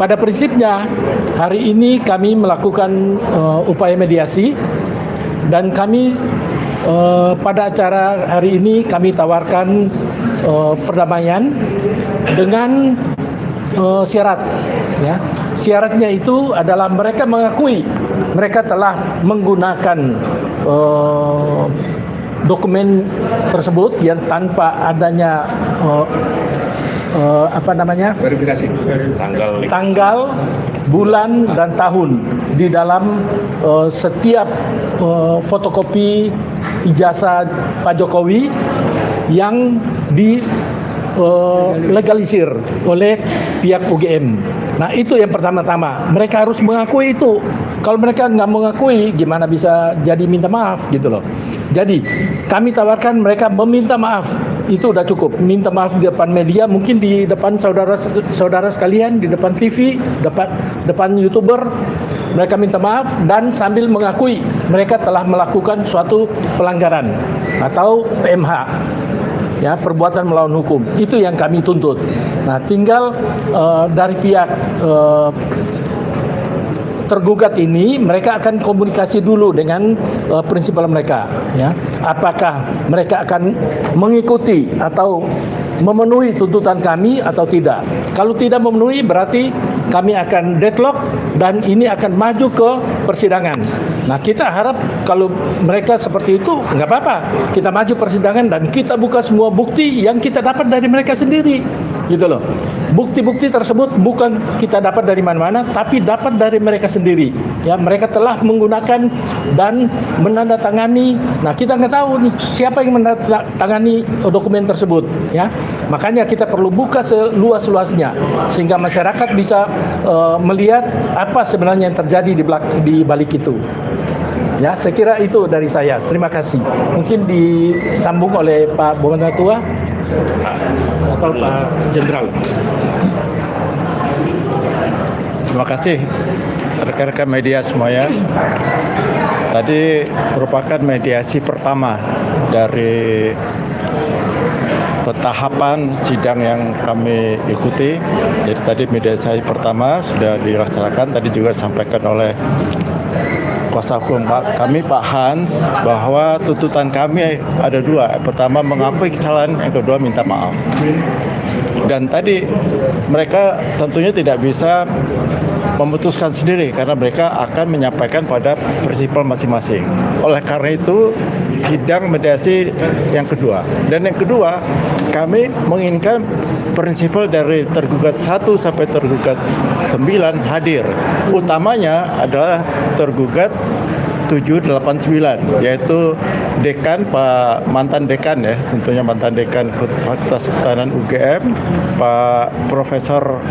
pada prinsipnya hari ini kami melakukan upaya mediasi dan kami pada acara hari ini kami tawarkan perdamaian dengan syarat, ya. Syaratnya itu adalah mereka mengakui mereka telah menggunakan dokumen tersebut yang tanpa adanya verifikasi tanggal, bulan dan tahun di dalam setiap fotokopi ijazah Pak Jokowi yang legalisir oleh pihak UGM. Nah, itu yang pertama-tama. Mereka harus mengakui itu. Kalau mereka nggak mengakui, gimana bisa jadi minta maaf gitu loh. Jadi, kami tawarkan mereka meminta maaf. Itu udah cukup. Minta maaf di depan media, mungkin di depan saudara-saudara sekalian, di depan TV, depan YouTuber. Mereka minta maaf dan sambil mengakui mereka telah melakukan suatu pelanggaran atau PMH. Ya, perbuatan melawan hukum. Itu yang kami tuntut. Nah, tinggal dari pihak tergugat ini mereka akan komunikasi dulu dengan prinsipal mereka, ya. Apakah mereka akan mengikuti atau memenuhi tuntutan kami atau tidak. Kalau tidak memenuhi berarti kami akan deadlock dan ini akan maju ke persidangan. Nah, kita harap kalau mereka seperti itu nggak apa-apa. Kita maju persidangan dan kita buka semua bukti yang kita dapat dari mereka sendiri. Gitu loh. Bukti-bukti tersebut bukan kita dapat dari mana-mana, tapi dapat dari mereka sendiri. Ya, mereka telah menggunakan dan menandatangani. Nah, kita nggak tahu nih siapa yang menandatangani dokumen tersebut. Ya, makanya kita perlu buka seluas-luasnya sehingga masyarakat bisa melihat apa sebenarnya yang terjadi di balik itu. Ya, saya kira itu dari saya. Terima kasih. Mungkin disambung oleh Pak Bomanda Tua atau Pak Jenderal. Terima kasih rekan-rekan media semuanya. Tadi merupakan mediasi pertama dari tahapan sidang yang kami ikuti. Jadi tadi mediasi pertama sudah dilaksanakan. Tadi juga disampaikan oleh kuasa hukum kami Pak Hans bahwa tuntutan kami ada dua. Pertama mengakui kesalahan, yang kedua minta maaf. Dan tadi mereka tentunya tidak bisa memutuskan sendiri karena mereka akan menyampaikan pada prinsipal masing-masing. Oleh karena itu sidang mediasi yang kedua. Dan yang kedua kami menginginkan prinsipal dari tergugat 1 sampai tergugat 9 hadir. Utamanya adalah tergugat 789 yaitu dekan mantan dekan ya, tentunya mantan dekan Fakultas Kehutanan UGM Pak Profesor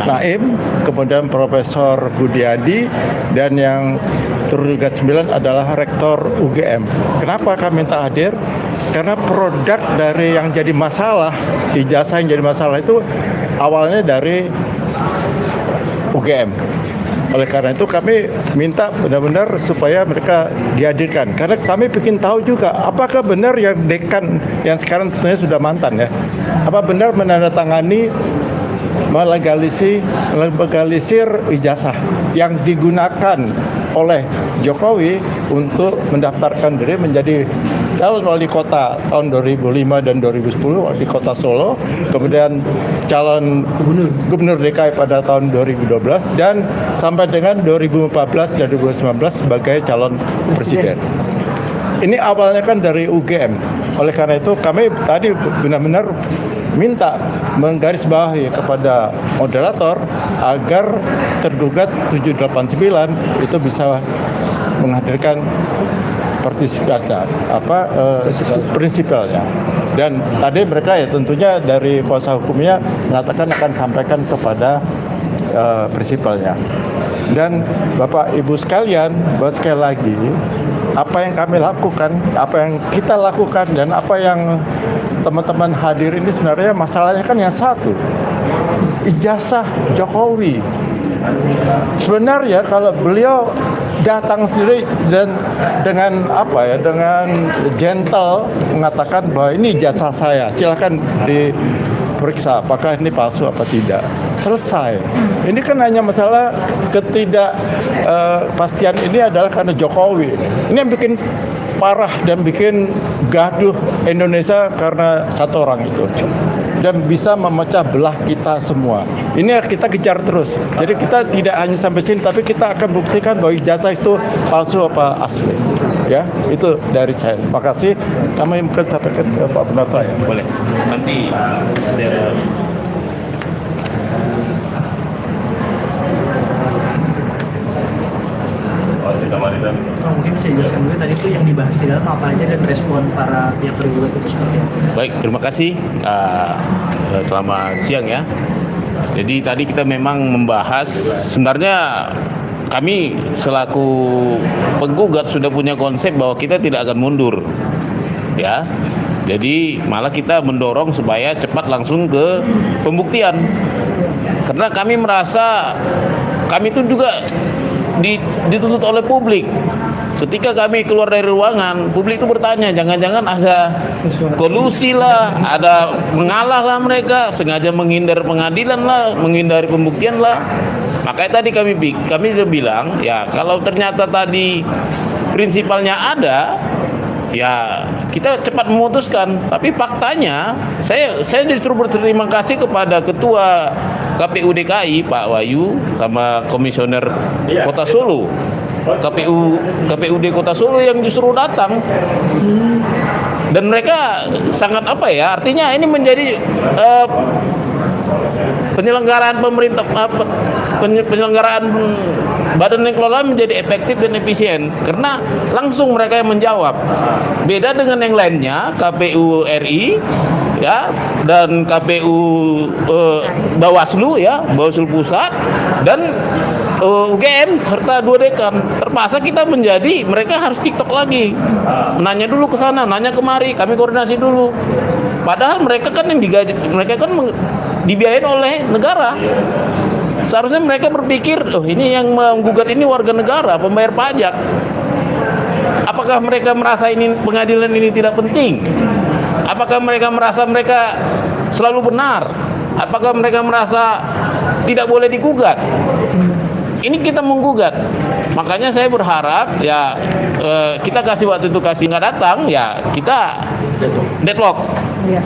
Naim, kemudian Profesor Budiadi, dan yang tergugat 9 adalah Rektor UGM. Kenapa kami minta hadir? Karena produk dari yang jadi masalah, ijazah yang jadi masalah itu awalnya dari UGM. Oleh karena itu kami minta benar-benar supaya mereka dihadirkan. Karena kami ingin tahu juga apakah benar yang dekan yang sekarang tentunya sudah mantan ya, apa benar menandatangani melegalisir ijazah yang digunakan oleh Jokowi untuk mendaftarkan diri menjadi calon wali kota tahun 2005 dan 2010 di kota Solo, kemudian calon gubernur DKI pada tahun 2012 dan sampai dengan 2014 dan 2019 sebagai calon presiden. Ini awalnya kan dari UGM. Oleh karena itu kami tadi benar-benar minta menggarisbawahi kepada moderator agar tergugat 789 itu bisa menghadirkan prinsipalnya. Dan tadi mereka ya tentunya dari kuasa hukumnya mengatakan akan sampaikan kepada prinsipalnya. Dan Bapak Ibu sekalian, bahwa sekali lagi apa yang kami lakukan, apa yang kita lakukan dan apa yang teman-teman hadir ini sebenarnya masalahnya kan yang satu, ijazah Jokowi. Sebenarnya kalau beliau datang sendiri dan dengan dengan gentle mengatakan bahwa ini ijazah saya, silakan periksa apakah ini palsu apa tidak. Selesai. Ini kan hanya masalah ketidakpastian ini adalah karena Jokowi. Ini yang bikin parah dan bikin gaduh Indonesia karena satu orang itu, dan bisa memecah belah kita semua. Ini kita kejar terus. Jadi kita tidak hanya sampai sini, tapi kita akan buktikan bahwa ijazah itu palsu apa asli. Ya, itu dari saya. Terima kasih. Kami mungkin sampaikan ke Pak Penata. Ya, boleh. Nanti mungkin bisa dijelaskan juga tadi itu yang dibahas di dalam apa aja dan respon para pihak tergugat itu seperti apa? baik, terima kasih. Selamat siang ya. Jadi tadi kita memang membahas, sebenarnya kami selaku penggugat sudah punya konsep bahwa kita tidak akan mundur, ya. Jadi malah kita mendorong supaya cepat langsung ke pembuktian, karena kami merasa kami itu juga dituntut oleh publik. Ketika kami keluar dari ruangan, publik itu bertanya, jangan-jangan ada kolusi lah, ada mengalah lah mereka, sengaja menghindar pengadilan lah, menghindari pembuktian lah. Makanya tadi kami sudah bilang, ya kalau ternyata tadi prinsipalnya ada, ya kita cepat memutuskan. Tapi faktanya, saya justru berterima kasih kepada Ketua KPU DKI Pak Wahyu sama Komisioner Kota Solo, KPUD Kota Solo yang justru datang, dan mereka sangat artinya ini menjadi penyelenggaraan pemerintah, penyelenggaraan badan pengelolaan menjadi efektif dan efisien karena langsung mereka yang menjawab. Beda dengan yang lainnya, KPU RI ya, dan KPU Bawaslu ya, Bawaslu Pusat dan UGM serta 2 dekan. Terpaksa kita menjadi mereka harus TikTok lagi. Nanya dulu ke sana, nanya kemari, kami koordinasi dulu. Padahal mereka kan yang digaji, mereka kan dibiayain oleh negara. Seharusnya mereka berpikir, oh ini yang menggugat ini warga negara, pembayar pajak. Apakah mereka merasa ini pengadilan ini tidak penting? Apakah mereka merasa mereka selalu benar? Apakah mereka merasa tidak boleh digugat? Ini kita menggugat. Makanya saya berharap ya kita kasih waktu itu nggak datang ya kita deadlock. Ya.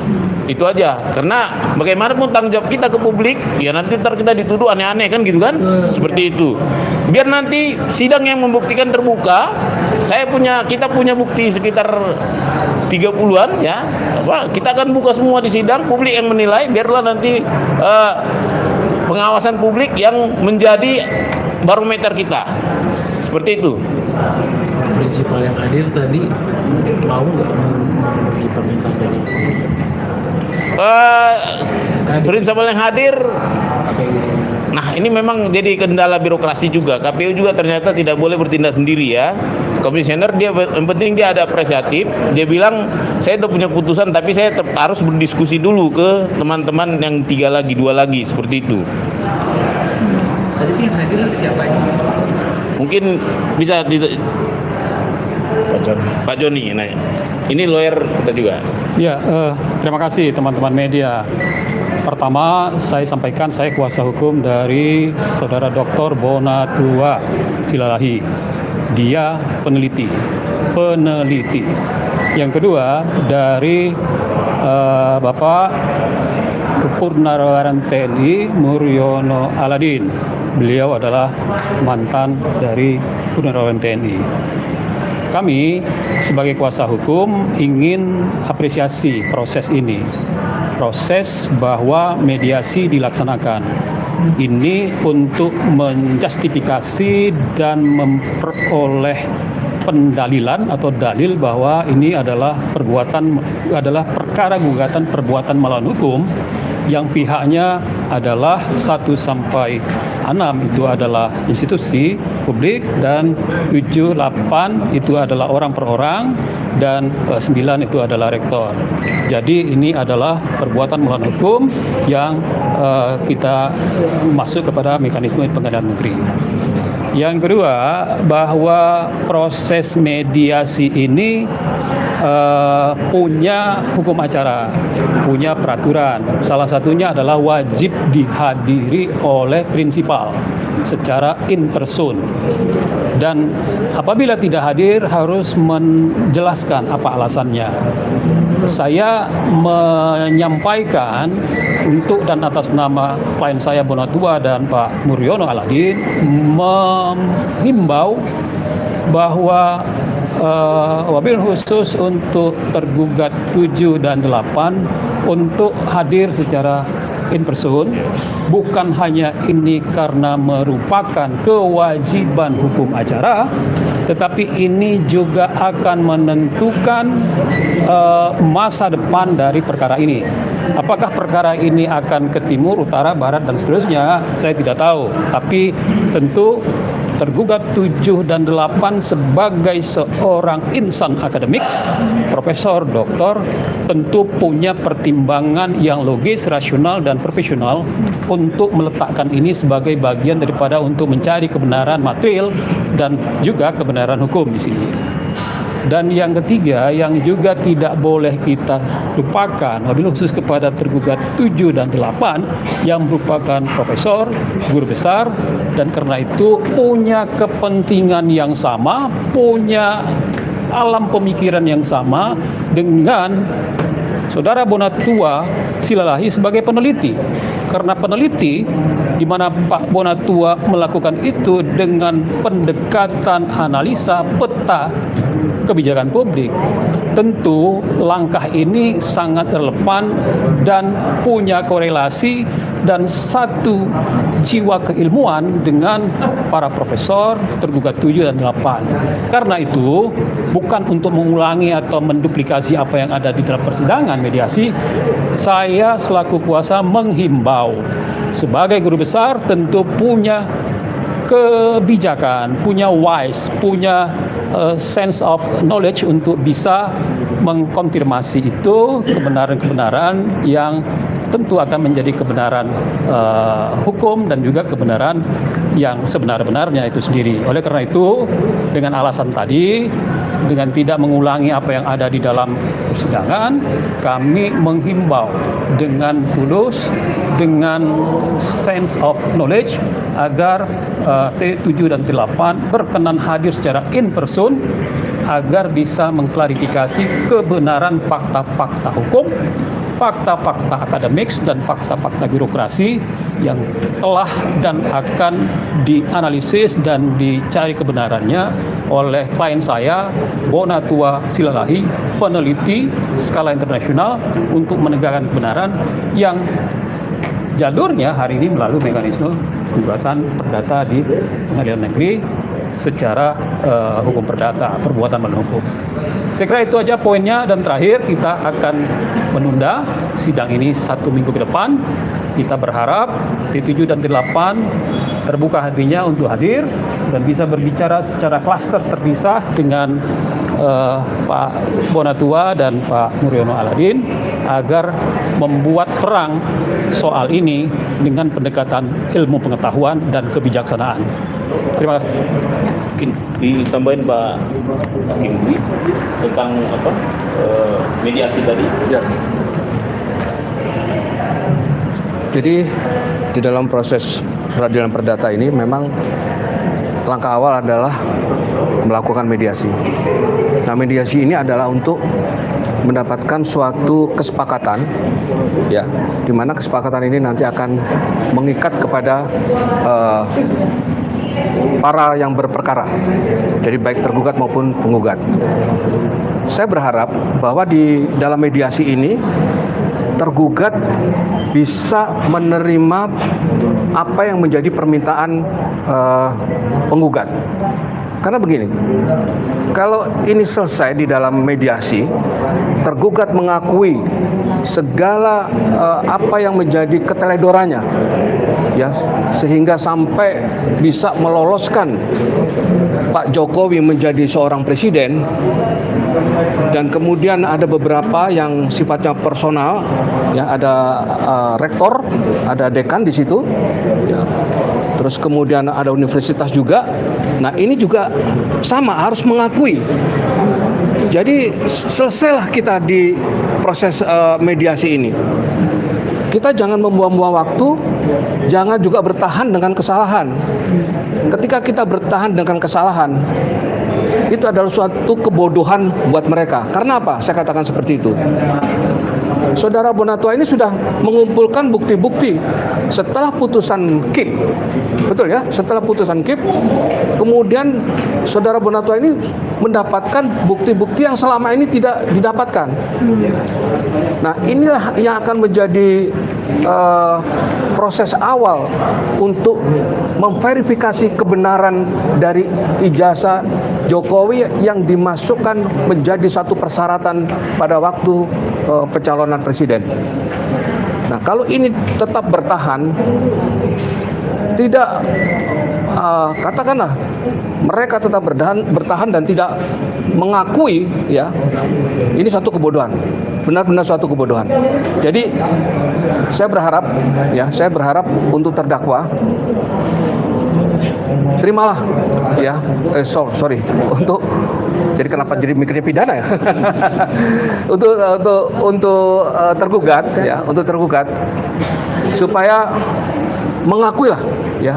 Itu aja, karena bagaimanapun tanggung jawab kita ke publik, ya nanti ntar kita dituduh aneh-aneh kan gitu kan, seperti itu. Biar nanti sidang yang membuktikan terbuka, kita punya bukti sekitar 30-an ya, kita akan buka semua di sidang, publik yang menilai, biarlah nanti pengawasan publik yang menjadi barometer kita, seperti itu. Prinsipal yang hadir tadi mau nggak memenuhi permintaan dari prinsipal yang hadir. Nah ini memang jadi kendala birokrasi juga. KPU juga ternyata tidak boleh bertindak sendiri ya. Komisioner dia yang penting dia ada apresiatif. Dia bilang saya udah punya putusan tapi saya harus berdiskusi dulu ke teman-teman yang 2 lagi seperti itu. Tadi yang hadir siapa aja? Mungkin bisa Pak Joni. Nah, ini lawyer kita juga. Ya, terima kasih teman-teman media. Pertama, saya sampaikan saya kuasa hukum dari Saudara Dr. Bonatua Silalahi. Dia peneliti. Yang kedua, dari Bapak Purnawirawan TNI Muryono Aladin. Beliau adalah mantan dari Purnawirawan TNI. Kami sebagai kuasa hukum ingin apresiasi proses ini. Proses bahwa mediasi dilaksanakan. Ini untuk menjustifikasi dan memperoleh pendalilan atau dalil bahwa ini adalah perkara gugatan perbuatan melawan hukum yang pihaknya adalah 1 sampai 6 itu adalah institusi publik dan 7, 8 itu adalah orang per orang dan 9 itu adalah rektor. Jadi ini adalah perbuatan melawan hukum yang kita masuk kepada mekanisme pengadilan negeri. Yang kedua, bahwa proses mediasi ini punya hukum acara, punya peraturan. Salah satunya adalah wajib dihadiri oleh prinsipal secara in person. Dan apabila tidak hadir harus menjelaskan apa alasannya. Saya menyampaikan untuk dan atas nama klien saya Bonatua dan Pak Muriono Aladin menghimbau bahwa wabil khusus untuk tergugat 7 dan 8 untuk hadir secara in person, bukan hanya ini karena merupakan kewajiban hukum acara, tetapi ini juga akan menentukan masa depan dari perkara ini. Apakah perkara ini akan ke timur, utara, barat, dan seterusnya, saya tidak tahu. Tapi tentu tergugat 7 dan 8 sebagai seorang insan akademik, profesor, doktor, tentu punya pertimbangan yang logis, rasional, dan profesional untuk meletakkan ini sebagai bagian daripada untuk mencari kebenaran material dan juga kebenaran hukum di sini. Dan yang ketiga yang juga tidak boleh kita lupakan wabil khusus kepada tergugat 7 dan 8 yang merupakan profesor, guru besar, dan karena itu punya kepentingan yang sama, punya alam pemikiran yang sama dengan Saudara Bonatua Silalahi sebagai peneliti. Karena peneliti di mana Pak Bonatua melakukan itu dengan pendekatan analisa peta kebijakan publik, tentu langkah ini sangat relevan dan punya korelasi dan satu jiwa keilmuan dengan para profesor tergugat 7 dan 8. Karena itu bukan untuk mengulangi atau menduplikasi apa yang ada di dalam persidangan mediasi, saya selaku kuasa menghimbau sebagai guru besar tentu punya kebijakan, punya wise, punya sense of knowledge untuk bisa mengkonfirmasi itu kebenaran-kebenaran yang tentu akan menjadi kebenaran hukum dan juga kebenaran yang sebenar-benarnya itu sendiri. Oleh karena itu, dengan alasan tadi, dengan tidak mengulangi apa yang ada di dalam persidangan, kami menghimbau dengan tulus, dengan sense of knowledge agar T7 dan T8 berkenan hadir secara in person agar bisa mengklarifikasi kebenaran fakta-fakta hukum, fakta-fakta akademik dan fakta-fakta birokrasi yang telah dan akan dianalisis dan dicari kebenarannya oleh klien saya Bonatua Silalahi, peneliti skala internasional untuk menegakkan kebenaran yang jalurnya hari ini melalui mekanisme gugatan perdata di Pengadilan Negeri secara hukum perdata, perbuatan melawan hukum. Saya kira itu aja poinnya, dan terakhir kita akan menunda sidang ini 1 minggu ke depan. Kita berharap T7 dan T8 terbuka hatinya untuk hadir dan bisa berbicara secara klaster terpisah dengan Pak Bonatua dan Pak Muriono Aladin agar membuat terang soal ini dengan pendekatan ilmu pengetahuan dan kebijaksanaan. Terima kasih. Mungkin ditambahin Pak Hakim tentang mediasi tadi. Ya. Jadi di dalam proses peradilan perdata ini memang langkah awal adalah melakukan mediasi. Nah, mediasi ini adalah untuk mendapatkan suatu kesepakatan, ya, di mana kesepakatan ini nanti akan mengikat kepada para yang berperkara, jadi baik tergugat maupun penggugat. Saya berharap bahwa di dalam mediasi ini tergugat bisa menerima apa yang menjadi permintaan penggugat. Karena begini, kalau ini selesai di dalam mediasi, tergugat mengakui segala apa yang menjadi keteledorannya ya, sehingga sampai bisa meloloskan Pak Jokowi menjadi seorang presiden. Dan kemudian ada beberapa yang sifatnya personal, ya, ada rektor, ada dekan di situ, ya. Terus kemudian ada universitas juga. Nah, ini juga sama, harus mengakui. Jadi selesailah kita di proses mediasi ini. Kita jangan membuang-buang waktu, jangan juga bertahan dengan kesalahan. Ketika kita bertahan dengan kesalahan, itu adalah suatu kebodohan buat mereka. Karena apa? Saya katakan seperti itu. Saudara Bonatua ini sudah mengumpulkan bukti-bukti setelah putusan KIP. Betul ya? Setelah putusan KIP, kemudian Saudara Bonatua ini mendapatkan bukti-bukti yang selama ini tidak didapatkan. Nah, inilah yang akan menjadi proses awal untuk memverifikasi kebenaran dari ijazah Jokowi yang dimasukkan menjadi satu persyaratan pada waktu pencalonan presiden. Nah, kalau ini tetap bertahan, tidak katakanlah mereka tetap bertahan dan tidak mengakui, ya, ini suatu kebodohan, benar-benar suatu kebodohan. Jadi saya berharap untuk terdakwa terimalah, ya, sorry untuk, jadi kenapa jadi mikirnya pidana ya? untuk tergugat, ya, untuk tergugat supaya mengakui lah, ya,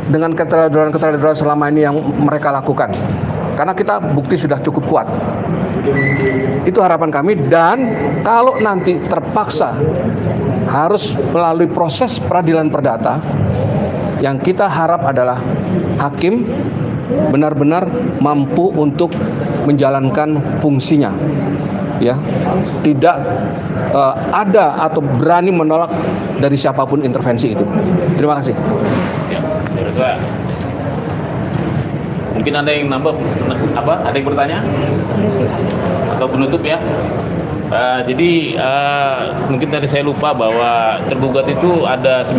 dengan keterlaluan selama ini yang mereka lakukan. Karena kita bukti sudah cukup kuat. Itu harapan kami. Dan kalau nanti terpaksa harus melalui proses peradilan perdata, yang kita harap adalah hakim benar-benar mampu untuk menjalankan fungsinya, ya, tidak ada atau berani menolak dari siapapun intervensi itu. Terima kasih. Ya, mungkin ada yang nambah apa? Ada yang bertanya? Atau penutup ya? Jadi mungkin tadi saya lupa bahwa tergugat itu ada 9.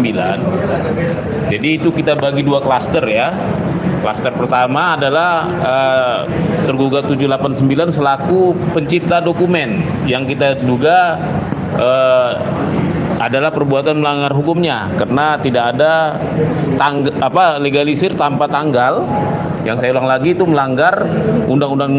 Jadi itu kita bagi 2 klaster ya. Klaster pertama adalah tergugat 789 selaku pencipta dokumen yang kita duga adalah perbuatan melanggar hukumnya karena tidak ada legalisir tanpa tanggal. Yang saya ulang lagi itu melanggar Undang-Undang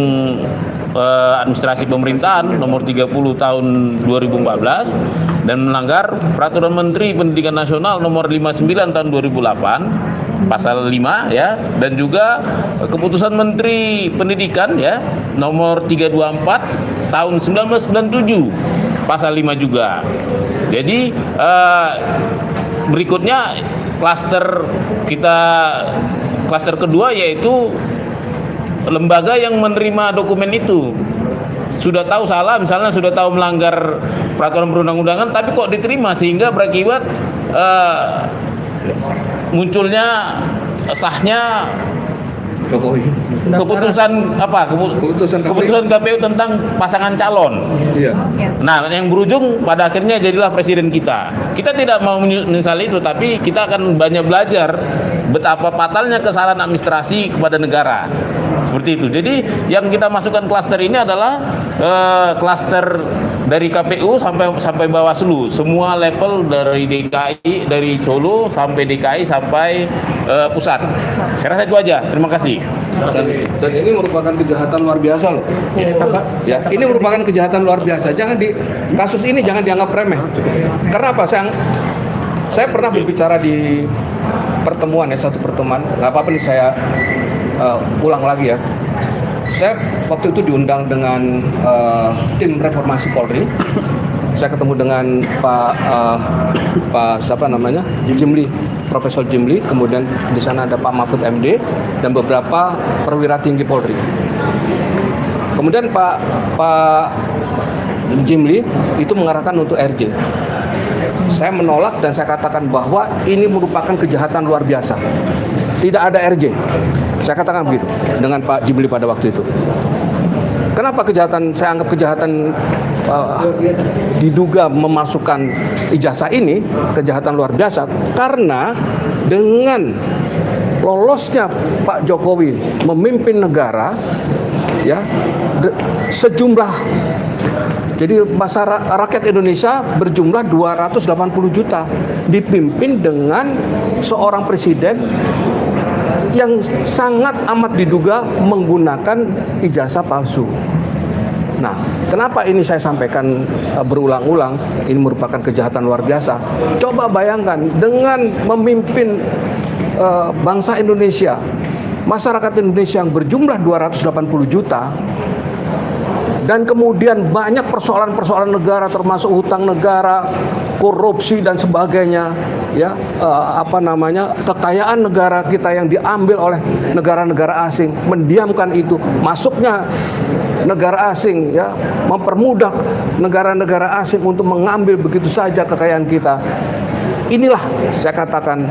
Administrasi Pemerintahan nomor 30 tahun 2014 dan melanggar Peraturan Menteri Pendidikan Nasional nomor 59 tahun 2008 pasal 5, ya, dan juga keputusan Menteri Pendidikan, ya, nomor 324 tahun 1997 pasal 5 juga. Jadi berikutnya klaster kedua yaitu lembaga yang menerima dokumen itu sudah tahu salah, misalnya sudah tahu melanggar peraturan perundang-undangan, tapi kok diterima sehingga berakibat munculnya sahnya Jokowi. Keputusan KPU tentang pasangan calon. Iya. Nah, yang berujung pada akhirnya jadilah presiden kita. Kita tidak mau menyesali itu, tapi kita akan banyak belajar betapa fatalnya kesalahan administrasi kepada negara. Seperti itu. Jadi yang kita masukkan klaster ini adalah klaster dari KPU sampai Bawaslu, semua level dari DKI, dari Solo sampai DKI sampai pusat. Saya rasa itu aja. Terima kasih. Dan ini merupakan kejahatan luar biasa loh. Ya, ini merupakan kejahatan luar biasa. Kasus ini jangan dianggap remeh. Karena apa? Saya pernah berbicara di pertemuan, ya, satu pertemuan. Nggak apa-apa nih saya ulang lagi ya. Saya waktu itu diundang dengan tim reformasi Polri. Saya ketemu dengan Pak siapa namanya? Jimli, Profesor Jimli. Kemudian di sana ada Pak Mahfud MD dan beberapa perwira tinggi Polri. Kemudian Pak Jimli itu mengarahkan untuk RJ. Saya menolak dan saya katakan bahwa ini merupakan kejahatan luar biasa. Tidak ada RJ. Saya katakan begitu dengan Pak Jimli pada waktu itu. Kenapa saya anggap kejahatan diduga memasukkan ijazah ini kejahatan luar biasa, karena dengan lolosnya Pak Jokowi memimpin negara, ya, sejumlah, jadi rakyat Indonesia berjumlah 280 juta dipimpin dengan seorang presiden yang sangat amat diduga menggunakan ijazah palsu. Nah, kenapa ini saya sampaikan berulang-ulang? Ini merupakan kejahatan luar biasa. Coba bayangkan dengan memimpin bangsa Indonesia, masyarakat Indonesia yang berjumlah 280 juta, dan kemudian banyak persoalan-persoalan negara termasuk hutang negara, korupsi dan sebagainya, ya, kekayaan negara kita yang diambil oleh negara-negara asing, mendiamkan itu, masuknya negara asing, ya, mempermudah negara-negara asing untuk mengambil begitu saja kekayaan kita. Inilah saya katakan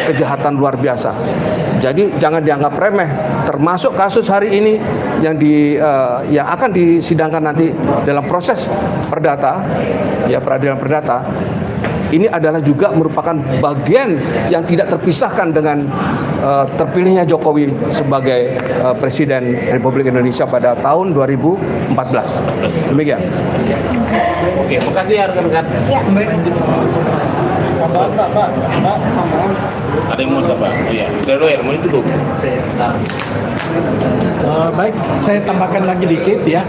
kejahatan luar biasa. Jadi jangan dianggap remeh. Termasuk kasus hari ini yang akan disidangkan nanti dalam proses perdata, ya, peradilan perdata. Ini adalah juga merupakan bagian yang tidak terpisahkan dengan terpilihnya Jokowi sebagai Presiden Republik Indonesia pada tahun 2014. Demikian. Oke, makasih ya rekan-rekan. Ada yang mau apa? Iya, sudah mau itu Baik, saya tambahkan lagi dikit ya.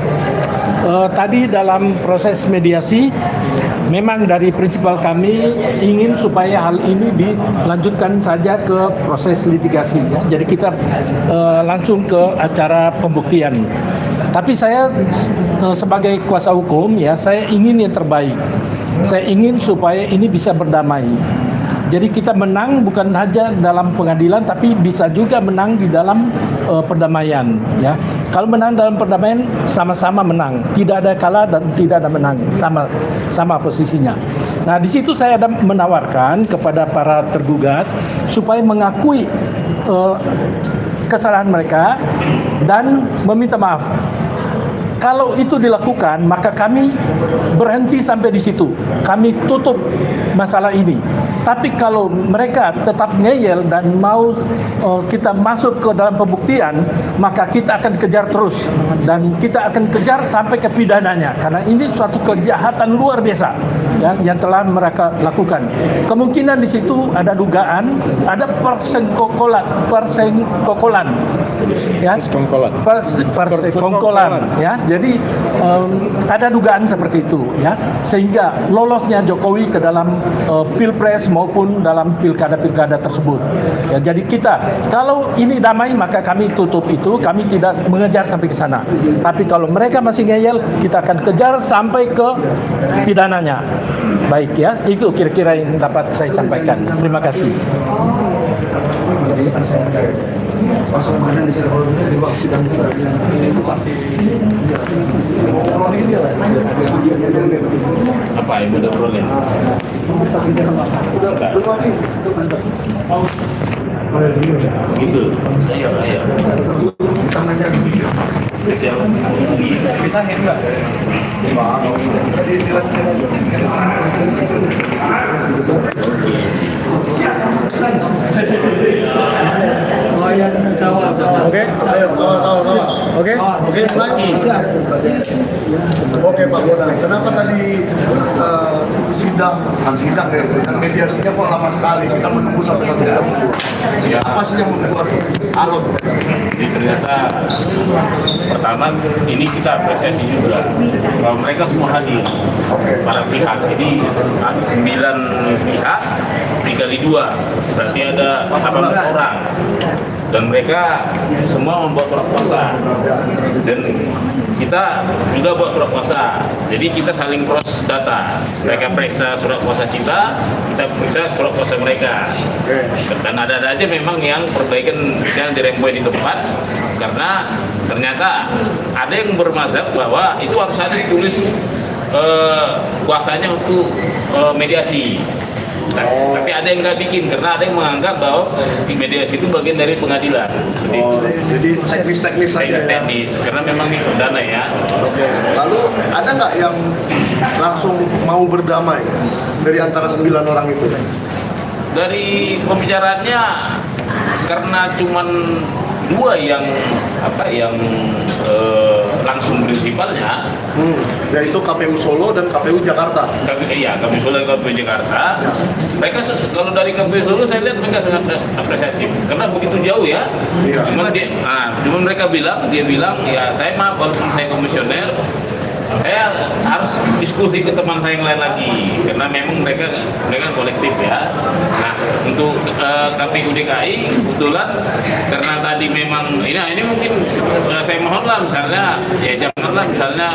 Tadi dalam proses mediasi, memang dari prinsipal kami ingin supaya hal ini dilanjutkan saja ke proses litigasi, ya. Jadi kita langsung ke acara pembuktian. Tapi saya sebagai kuasa hukum, ya, saya ingin yang terbaik. Saya ingin supaya ini bisa berdamai. Jadi kita menang bukan hanya dalam pengadilan, tapi bisa juga menang di dalam perdamaian, ya. Kalau menang dalam perdamaian, sama-sama menang. Tidak ada kalah dan tidak ada menang, sama posisinya. Nah, di situ saya ada menawarkan kepada para tergugat supaya mengakui kesalahan mereka dan meminta maaf. Kalau itu dilakukan, maka kami berhenti sampai di situ. Kami tutup masalah ini. Tapi kalau mereka tetap ngeyel dan mau kita masuk ke dalam pembuktian, maka kita akan kejar terus. Dan kita akan kejar sampai ke pidananya. Karena ini suatu kejahatan luar biasa, ya, yang telah mereka lakukan. Kemungkinan di situ ada dugaan, ada persekongkolan, ya, persekongkolan, ya. Jadi ada dugaan seperti itu, ya, sehingga lolosnya Jokowi ke dalam pilpres maupun dalam pilkada-pilkada tersebut. Ya, jadi kita, kalau ini damai maka kami tutup itu, kami tidak mengejar sampai ke sana. Tapi kalau mereka masih ngeyel, kita akan kejar sampai ke pidananya. Baik, ya, itu kira-kira yang dapat saya sampaikan. Terima kasih. Apa yang udah peroleh? Gitu. Saya. Spesial. Bisa enggak? Oke. Ayo, Oke. Oke, Oke, Pak Bonang. Kenapa tadi sidang ya, dan mediasinya kok lama sekali? Kita menunggu sampai 1 jam. Ya. Apa sih yang membuat alot? Jadi ternyata pertama ini kita apresiasi juga bahwa mereka semua hadir, para pihak. Jadi 9 pihak dikali 2 berarti ada 18 orang. Dan mereka semua membawa surat kuasa, dan kita juga buat surat kuasa. Jadi kita saling cross data. Mereka periksa surat kuasa kita periksa surat kuasa mereka. Dan ada aja memang yang perbaikan yang diremboi di tempat, karena ternyata ada yang bermazhab bahwa itu harus ada ditulis kuasanya untuk mediasi. Tapi ada yang nggak bikin karena ada yang menganggap bahwa mediasi itu bagian dari pengadilan. Jadi teknis-teknis saja ya. Teknis, karena memang ini perdana ya. Oke. Lalu ada nggak yang langsung mau berdamai dari antara 9 orang itu? Dari pembicaraannya karena cuman 2 yang langsung prinsipalnya, Yaitu KPU Solo dan KPU Jakarta. KPU Solo dan KPU Jakarta. Mereka kalau dari KPU Solo saya lihat mereka sangat apresiatif karena begitu jauh ya. Iya. Cuman dia bilang ya saya maaf kalau saya komisioner, saya harus diskusi ke teman saya yang lain lagi karena memang mereka kolektif ya. Nah untuk KPU DKI kebetulan karena tadi memang ini mungkin saya mohonlah misalnya ya janganlah misalnya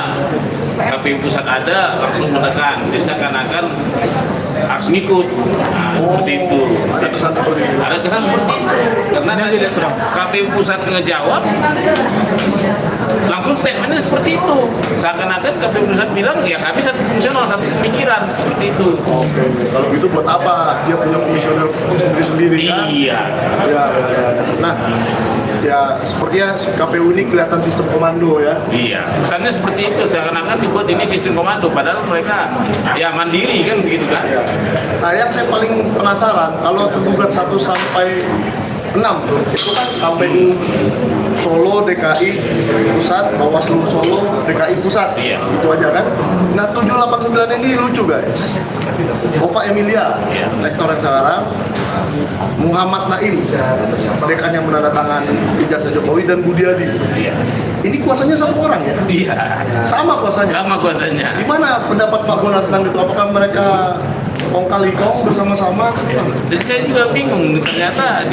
KPU pusat ada langsung menekan, jadi seakan-akan harus ngikut. Nah, seperti itu. Ada kesan seperti itu. Ada kesan seperti itu karena tadi KPU pusat ngejawab langsung statementnya seperti itu. Seakan-akan KPU pusat bilang ya kami satu fungsional, satu pemikiran seperti itu. Oke. Kalau gitu buat apa dia punya komisioner sendiri kan? Iya. Ya. Nah, ya sepertinya KPU ini kelihatan sistem komando ya. Iya, kesannya seperti itu. Seakan-akan dibuat ini sistem komando, padahal mereka ya mandiri kan begitu kan? Ya. Nah, yang saya paling penasaran kalau tergugat 1 sampai 6 itu kan KPU Solo DKI Pusat, Bawaslu Solo DKI Pusat, Iya. itu aja kan. Nah 789 ini lucu guys. Ova Emilia, Iya. rektor yang sekarang, Muhammad Naim, dekan yang menandatangani ijazah Jokowi, dan Budiadi. Iya. Ini kuasanya satu orang ya? Iya. Sama kuasanya. Sama kuasanya. Gimana pendapat Pak Bona tentang itu? Apakah mereka kong kali kong bersama-sama? Jadi saya juga bingung, ternyata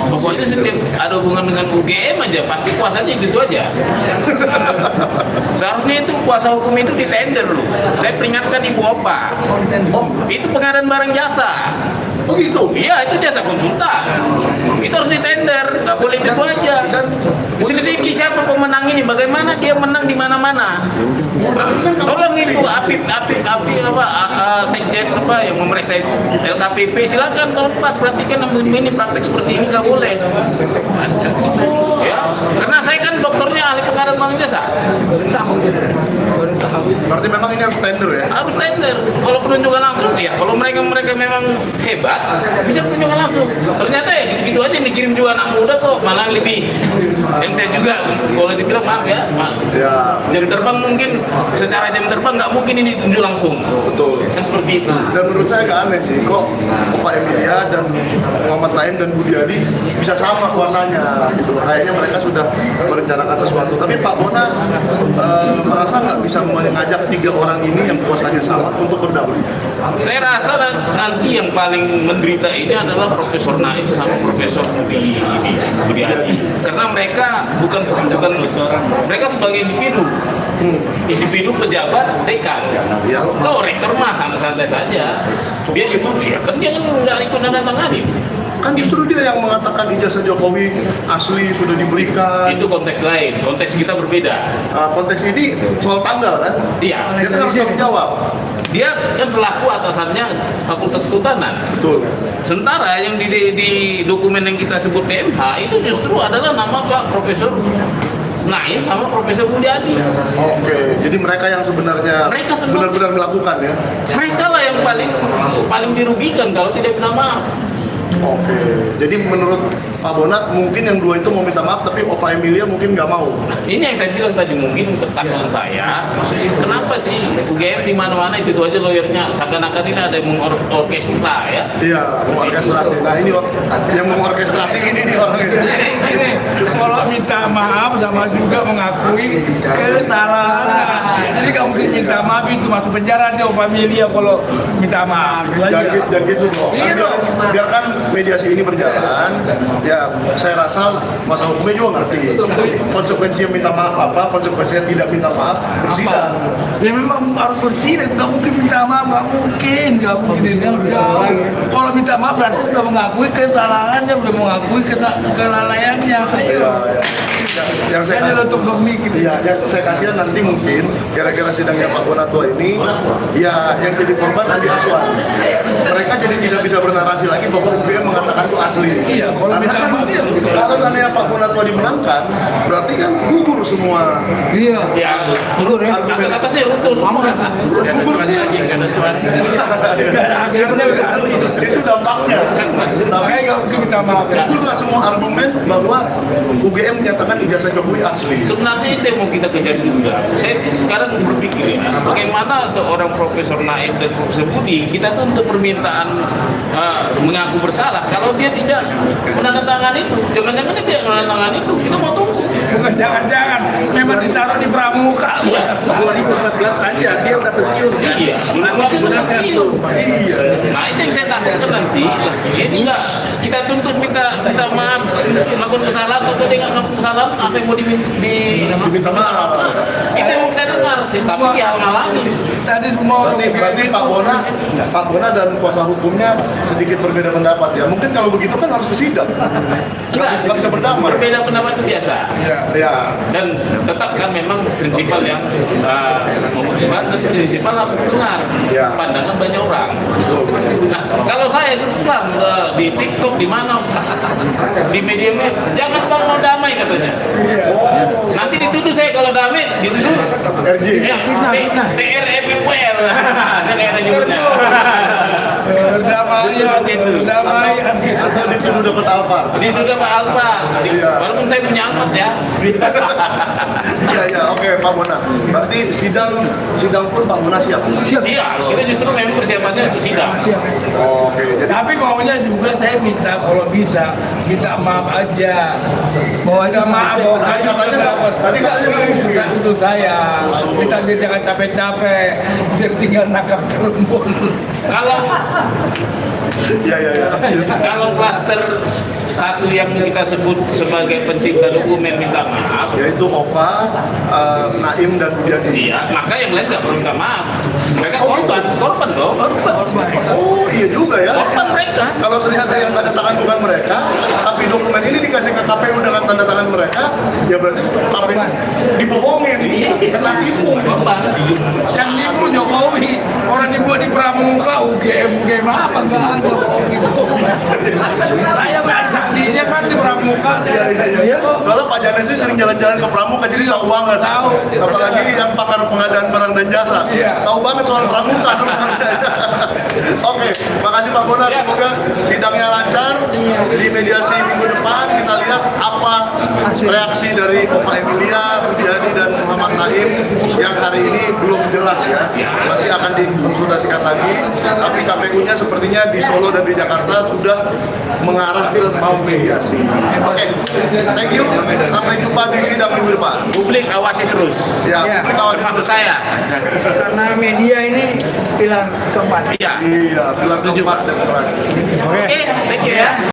pokoknya setiap ada hubungan dengan UGM aja pasti kuasanya gitu aja. Seharusnya itu kuasa hukum itu ditender loh. Saya peringatkan Ibu Opa. Oh, Itu pengadaan barang jasa. oh gitu. Iya, itu jasa konsultan. Itu harus ditender, nggak boleh gitu aja. Dan selidiki siapa pemenang ini, bagaimana dia menang di mana-mana. Tolong itu sekjen yang memeriksa itu LKPP silakan tolong Pak perhatikan ini praktek seperti ini nggak boleh. Ya, karena saya kan dokternya ahli pengadaan barang jasa. Berarti memang ini harus tender ya? Harus tender. Kalau penunjukan langsung ya, kalau mereka memang hebat bisa penunjukan langsung. Ternyata ya gitu-gitu aja dikirim juga anak muda kok, malah lebih. Yang saya juga boleh dibilang maaf ya, Ya. jam terbang mungkin secara jam terbang nggak mungkin ini ditunjuk langsung. Betul. Kan seperti itu. Dan menurut saya agak aneh sih, kok Ova Emilia dan Muhammad Naim dan Budiadi bisa sama kuasanya gitu. Kayaknya mereka sudah merencanakan sesuatu. Tapi Pak Bona merasa nggak bisa mengajak 3 orang ini yang kuasanya sama untuk berdamai. Saya rasa nanti yang paling menderita ini adalah Profesor Naim sama Profesor Budiadi. Karena mereka bukan mereka sebagai individu pejabat dekan. Ya. Kalau rektor mah santai-santai saja. Dia itu kan dia nggak ikut tangani. Kan justru dia yang mengatakan ijazah Jokowi asli sudah diberikan. Itu konteks lain, konteks kita berbeda. Konteks ini soal tanggal kan? Iya. Dia kan harus tanggung jawab. Dia kan selaku atasannya Fakultas Kehutanan. Betul. Sementara yang di dokumen yang kita sebut PMH itu justru adalah nama Pak Profesor Naim sama Profesor Budiadi. Oke, jadi mereka yang sebenarnya Mereka semua- benar-benar melakukan ya. Mereka lah yang paling dirugikan kalau tidak minta maaf. Oke, jadi menurut Pak Bona mungkin yang 2 itu mau minta maaf, tapi Ova Emilia mungkin nggak mau. Ini yang saya bilang tadi, mungkin ketakutan saya. Kenapa sih UGM di mana-mana itu aja lawyernya seakan-akan ini ada yang mengorkestra ya? Iya, mengorkestrasi. Nah ini yang mengorkestrasi ini nih orang ini. Ini kalau minta maaf sama juga mengakui kesalahan. Jadi nggak mungkin minta maaf itu masuk penjara dia familia kalau minta maaf. Itu aja. Jangan gitu kok. Iya dong. biarkan mediasi ini berjalan. Ya, saya rasa kuasa hukumnya juga ngerti konsekuensinya minta maaf apa, konsekuensinya tidak minta maaf bersidang. Ya memang harus bersidang, nggak mungkin minta maaf, nggak mungkin. Kalau minta maaf berarti sudah mengakui kesalahannya, sudah mengakui kelalaiannya. Ayo. Yang saya Hanya untuk demi gitu. ya, yang saya kasihan nanti mungkin gara-gara sidangnya Pak Bonatua ini, ya yang jadi korban anti asuhan. Mereka jadi tidak bisa bernarasi lagi bahwa UGM mengatakan itu asli. Iya, kalau Karena minta kan maaf, iya. kalau seandainya Pak Bonatua dimenangkan, berarti kan gugur semua. Iya. Ya, Gugur ya. atas-atasnya runtuh semua. Itu dampaknya. Tapi Makanya nggak mungkin minta maaf ya. gugurlah semua argumen bahwa UGM menyatakan ijazah Jokowi asli. Sebenarnya itu yang mau kita kejar juga. Saya sekarang berpikir ya, bagaimana seorang Profesor Naim dan Profesor Budi, kita tuh untuk permintaan mengaku bersalah. Kalau dia tidak menandatangani itu, jangan-jangan dia tidak menandatangani itu, kita mau tunggu. Bukan jangan-jangan, memang ditaruh di pramuka. 2014 aja dia udah pensiun. Iya, pensiun. Iya. Nah itu yang saya takutkan nanti. Ini enggak kita tuntut minta maaf, melakukan kesalahan atau dia nggak melakukan kesalahan, apa yang mau Diminta maaf. kita mau kita dengar sih, tapi dihalang-halangi. Tadi semua Berarti Pak Bona dan kuasa hukumnya sedikit berbeda pendapat ya. Mungkin kalau begitu kan harus ke sidang. Nggak bisa berdamai. Berbeda pendapat itu biasa. Ya. Dan tetap kan memang prinsipal yang memutuskan, prinsipal harus dengar Ya. pandangan banyak orang. Nah, kalau saya terus terang di TikTok di mana di media jangan bang mau damai katanya. Nanti dituduh saya kalau damai dituduh RJ. TRFUR. Saya kayak ada nyebutnya. damai. Atau dituduh dapat Alphard. Dituduh Pak Alfa. Iya. Walaupun saya punya Alphard ya. Iya, oke Pak Bona. Berarti sidang pun Pak Bona siap. Siap. Kita justru memang persiapannya untuk sidang. Oke, jadi Tapi maunya juga saya minta kalau bisa minta maaf aja. Minta maaf bahwa Tadi katanya usul saya. Minta biar jangan capek-capek, biar tinggal nangkap terembun. Kalau klaster satu yang kita sebut sebagai pencipta dokumen minta maaf, yaitu Ova, Naim dan Budiati. iya, maka yang lain nggak perlu minta maaf. Mereka korban dong. Oh iya juga ya. Korban mereka. Kalau ternyata yang tanda tangan bukan mereka, tapi dokumen ini dikasih ke KPU dengan tanda tangan mereka, ya berarti KPU dibohongin, kena tipu. Korban. Yang nipu Jokowi, orang dibuat di pramuka, UGM apa enggak ada gitu. Saya kan saksinya kan di pramuka. Kalau Pak Janes ini sering jalan-jalan ke Pramuka, jadi tahu banget. Tahu. Apalagi yang pakar pengadaan barang dan jasa, Iya. tahu banget soal Pramuka. Oke, makasih Pak Bona. Semoga sidangnya lancar. Di mediasi minggu depan kita lihat apa reaksi dari Ova Emilia, Budiadi dan Muhammad Naim yang hari ini belum jelas ya. Masih akan dikonsultasikan lagi. Tapi KPU-nya sepertinya di Solo dan di Jakarta sudah mengarah ke mau mediasi. Oke, thank you. Sampai jumpa di sidang minggu depan. Publik awasi terus. Ya, publik awasi Maksud terus. saya. Karena media ini pilar keempat. Iya. Iya, pilar keempat demokrasi. Oke, thank you ya.